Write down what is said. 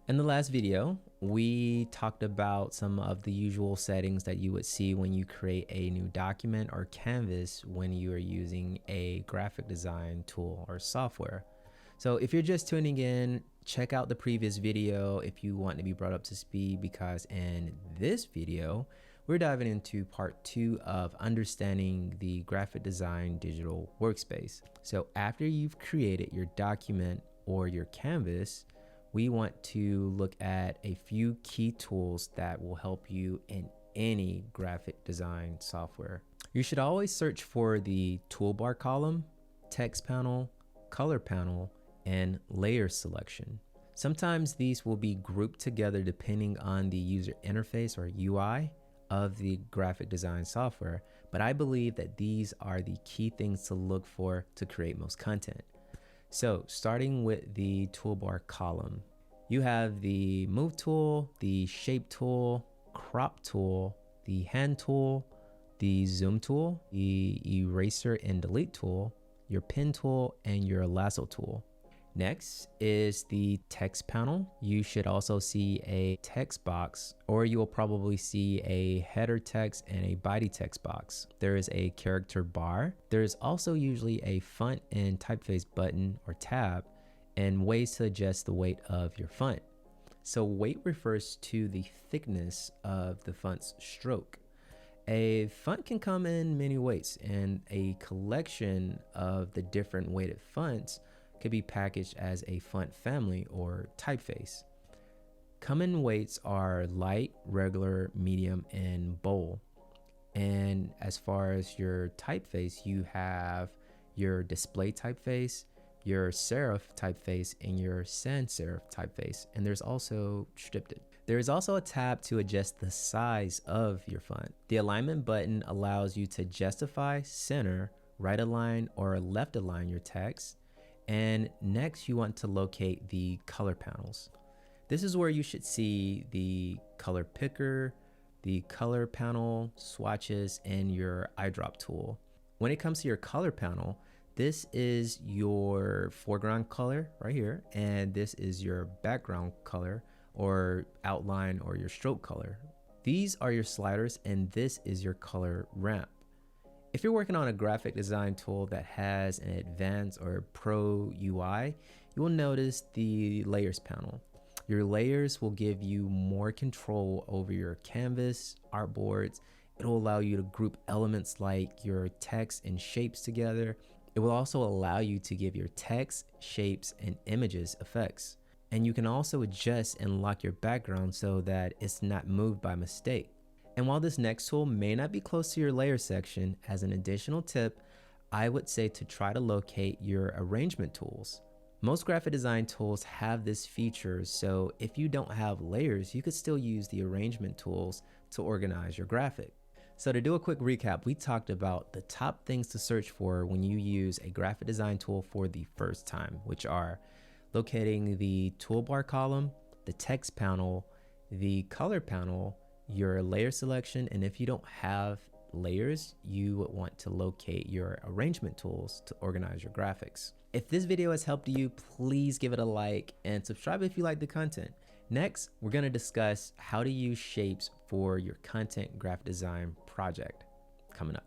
In the last video, we talked about some of the usual settings that you would see when you create a new document or canvas when you are using a graphic design tool or software. So if you're just tuning in, check out the previous video if you want to be brought up to speed, because in this video, we're diving into part 2 of understanding the graphic design digital workspace. So after you've created your document or your canvas, we want to look at a few key tools that will help you in any graphic design software. You should always search for the toolbar column, text panel, color panel, and layer selection. Sometimes these will be grouped together depending on the user interface or UI of the graphic design software, but I believe that these are the key things to look for to create most content. So starting with the toolbar column, you have the move tool, the shape tool, crop tool, the hand tool, the zoom tool, the eraser and delete tool, your pen tool, and your lasso tool. Next is the text panel. You should also see a text box, or you will probably see a header text and a body text box. There is a character bar. There is also usually a font and typeface button or tab, and ways to adjust the weight of your font. So weight refers to the thickness of the font's stroke. A font can come in many weights, and a collection of the different weighted fonts could be packaged as a font family or typeface. Common weights are light, regular, medium, and bold. And as far as your typeface, you have your display typeface, your serif typeface, and your sans serif typeface. And there's also scripted. There is also a tab to adjust the size of your font. The alignment button allows you to justify, center, right align, or left align your text. And next you want to locate the color panels. This is where you should see the color picker, the color panel, swatches, and your eyedrop tool. When it comes to your color panel, this is your foreground color right here, and this is your background color or outline or your stroke color. These are your sliders, and this is your color ramp. If you're working on a graphic design tool that has an advanced or pro UI, you will notice the layers panel. Your layers will give you more control over your canvas, artboards. It will allow you to group elements like your text and shapes together. It will also allow you to give your text, shapes, and images effects. And you can also adjust and lock your background so that it's not moved by mistake. And while this next tool may not be close to your layer section, as an additional tip, I would say to try to locate your arrangement tools. Most graphic design tools have this feature, so if you don't have layers, you could still use the arrangement tools to organize your graphic. So to do a quick recap, we talked about the top things to search for when you use a graphic design tool for the first time, which are locating the toolbar column, the text panel, the color panel, your layer selection, and if you don't have layers, you would want to locate your arrangement tools to organize your graphics. If this video has helped you, please give it a like and subscribe if you like the content. Next, we're going to discuss how to use shapes for your content graphic design project coming up.